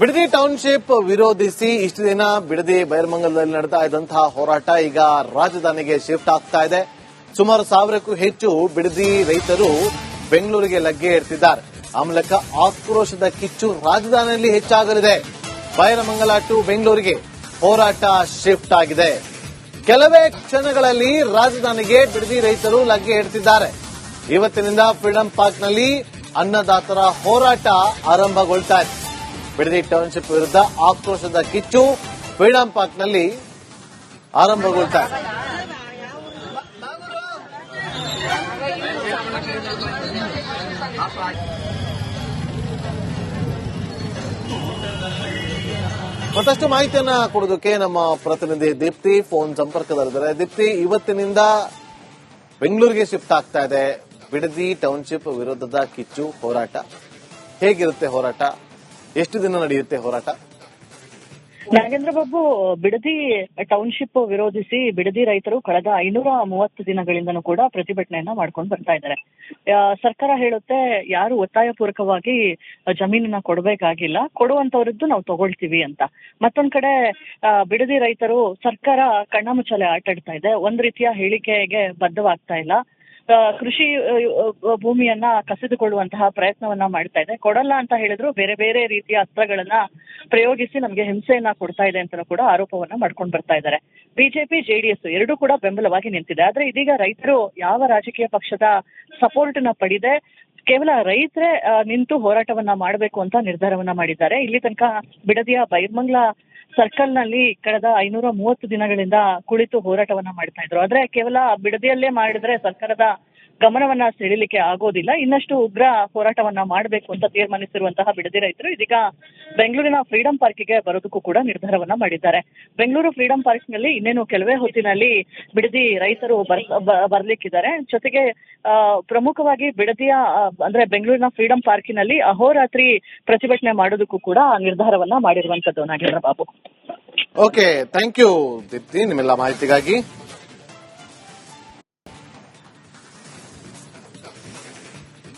Bidadi township ವಿರೋಧಿಸಿ ಇಷ್ಟು ದಿನ ಬಿಡದಿ ಬೈರಮಂಗಲದಲ್ಲಿ ನಡೆತಾ ಇದ್ದಂತಹ ಹೋರಾಟ ಈಗ ರಾಜಧಾನಿಗೆ ಶಿಫ್ಟ್ ಆಗ್ತಾ ಇದೆ. ಸುಮಾರು 1000ಕ್ಕೂ ಹೆಚ್ಚು ಬಿಡದಿ ರೈತರು ಬೆಂಗಳೂರಿಗೆ ಲಗ್ಗೆ ಇಡ್ತಿದ್ದಾರೆ. ಆ ಮೂಲಕ ಆಕ್ರೋಶದ ಕಿಚ್ಚು ರಾಜಧಾನಿಯಲ್ಲಿ ಹೆಚ್ಚಾಗಲಿದೆ. ಬೈರಮಂಗಲ ಟು ಬೆಂಗಳೂರಿಗೆ ಹೋರಾಟ ಶಿಫ್ಟ್ ಆಗಿದೆ. ಕೆಲವೇ ಕ್ಷಣಗಳಲ್ಲಿ ರಾಜಧಾನಿಗೆ ಬಿಡದಿ ರೈತರು ಲಗ್ಗೆ ಇಡ್ತಿದ್ದಾರೆ. ಇವತ್ತಿನಿಂದ ಫ್ರೀಡಂ ಪಾರ್ಕ್ನಲ್ಲಿ ಅನ್ನದಾತರ ಹೋರಾಟ ಆರಂಭಗೊಳ್ತಾ ಇದೆ. ಬಿಡದಿ ಟೌನ್ಶಿಪ್ ವಿರುದ್ಧ ಆಕ್ರೋಶದ ಕಿಚ್ಚು ಫ್ರೀಡಂ ಪಾರ್ಕ್ನಲ್ಲಿ ಆರಂಭಗೊಳ್ತಾ ಇದೆ. ಮತ್ತಷ್ಟು ಮಾಹಿತಿಯನ್ನ ಕೊಡೋದಕ್ಕೆ ನಮ್ಮ ಪ್ರತಿನಿಧಿ ದೀಪ್ತಿ ಫೋನ್ ಸಂಪರ್ಕದಲ್ಲಿದ್ದಾರೆ. ದೀಪ್ತಿ, ಇವತ್ತಿನಿಂದ ಬೆಂಗಳೂರಿಗೆ ಶಿಫ್ಟ್ ಆಗ್ತಾ ಇದೆ ಬಿಡದಿ ಟೌನ್ಶಿಪ್ ವಿರೋಧದ ಕಿಚ್ಚು ಹೋರಾಟ. ಹೇಗಿರುತ್ತೆ ಹೋರಾಟ? ಎಷ್ಟು ದಿನ ನಡೆಯುತ್ತೆ ಹೋರಾಟ? ನಾಗೇಂದ್ರ ಬಾಬು, ಬಿಡದಿ ಟೌನ್ಶಿಪ್ ವಿರೋಧಿಸಿ ಬಿಡದಿ ರೈತರು ಕಳೆದ 530 ದಿನಗಳಿಂದನೂ ಕೂಡ ಪ್ರತಿಭಟನೆಯನ್ನ ಮಾಡ್ಕೊಂಡು ಬರ್ತಾ ಇದ್ದಾರೆ. ಸರ್ಕಾರ ಹೇಳುತ್ತೆ ಯಾರು ಒತ್ತಾಯ ಪೂರ್ವಕವಾಗಿ ಜಮೀನನ್ನ ಕೊಡಬೇಕಾಗಿಲ್ಲ, ಕೊಡುವಂತವರದ್ದು ನಾವು ತಗೊಳ್ತೀವಿ ಅಂತ. ಮತ್ತೊಂದ್ ಕಡೆ ಬಿಡದಿ ರೈತರು ಸರ್ಕಾರ ಕಣ್ಣಾಮುಚ್ಚಾಲೆ ಆಟಾಡ್ತಾ ಇದೆ, ಒಂದ್ ರೀತಿಯ ಹೇಳಿಕೆಗೆ ಬದ್ಧವಾಗ್ತಾ ಇಲ್ಲ. ಕೃಷಿ ಭೂಮಿಯನ್ನ ಕಸಿದುಕೊಳ್ಳುವಂತಹ ಪ್ರಯತ್ನವನ್ನ ಮಾಡ್ತಾ ಇದೆ. ಕೊಡಲ್ಲ ಅಂತ ಹೇಳಿದ್ರು ಬೇರೆ ಬೇರೆ ರೀತಿಯ ಅಸ್ತ್ರಗಳನ್ನ ಪ್ರಯೋಗಿಸಿ ನಮಗೆ ಹಿಂಸೆಯನ್ನ ಕೊಡ್ತಾ ಇದೆ ಅಂತ ಕೂಡ ಆರೋಪವನ್ನ ಮಾಡ್ಕೊಂಡು ಬರ್ತಾ ಇದ್ದಾರೆ. ಬಿಜೆಪಿ ಜೆಡಿಎಸ್ ಎರಡೂ ಕೂಡ ಬೆಂಬಲವಾಗಿ ನಿಂತಿದೆ. ಆದ್ರೆ ಇದೀಗ ರೈತರು ಯಾವ ರಾಜಕೀಯ ಪಕ್ಷದ ಸಪೋರ್ಟ್ ನ ಪಡೆದೆ ಕೇವಲ ರೈತರೇ ನಿಂತು ಹೋರಾಟವನ್ನ ಮಾಡಬೇಕು ಅಂತ ನಿರ್ಧಾರವನ್ನ ಮಾಡಿದ್ದಾರೆ. ಇಲ್ಲಿ ತನಕ ಬಿಡದಿಯ ಬೈರಮಂಗಲ ಸರ್ಕಲ್ ನಲ್ಲಿ ಕಳೆದ 530 ದಿನಗಳಿಂದ ಕುಳಿತು ಹೋರಾಟವನ್ನ ಮಾಡ್ತಾ ಇದ್ರು. ಆದ್ರೆ ಕೇವಲ ಬಿಡದಿಯಲ್ಲೇ ಮಾಡಿದ್ರೆ ಸರ್ಕಾರದ ಗಮನವನ್ನ ಸೆಳೀಲಿಕ್ಕೆ ಆಗೋದಿಲ್ಲ. ಇನ್ನಷ್ಟು ಉಗ್ರ ಹೋರಾಟವನ್ನ ಮಾಡಬೇಕು ಅಂತ ತೀರ್ಮಾನಿಸಿರುವಂತಹ ಬಿಡದಿ ರೈತರು ಇದೀಗ ಬೆಂಗಳೂರಿನ ಫ್ರೀಡಂ ಪಾರ್ಕ್ಗೆ ಬರೋದಕ್ಕೂ ಕೂಡ ನಿರ್ಧಾರವನ್ನ ಮಾಡಿದ್ದಾರೆ. ಬೆಂಗಳೂರು ಫ್ರೀಡಂ ಪಾರ್ಕ್ ನಲ್ಲಿ ಇನ್ನೇನು ಕೆಲವೇ ಹೊತ್ತಿನಲ್ಲಿ ಬಿಡದಿ ರೈತರು ಬರ್ಲಿಕ್ಕಿದ್ದಾರೆ. ಜೊತೆಗೆ ಪ್ರಮುಖವಾಗಿ ಬಿಡದಿಯ ಅಂದ್ರೆ ಬೆಂಗಳೂರಿನ ಫ್ರೀಡಂ ಪಾರ್ಕಿನಲ್ಲಿ ಅಹೋರಾತ್ರಿ ಪ್ರತಿಭಟನೆ ಮಾಡೋದಕ್ಕೂ ಕೂಡ ನಿರ್ಧಾರವನ್ನ ಮಾಡಿರುವಂತದ್ದು. Nagendra Babu, okay, thank you Deepthi ನಿಮ್ಮೆಲ್ಲ ಮಾಹಿತಿಗಾಗಿ.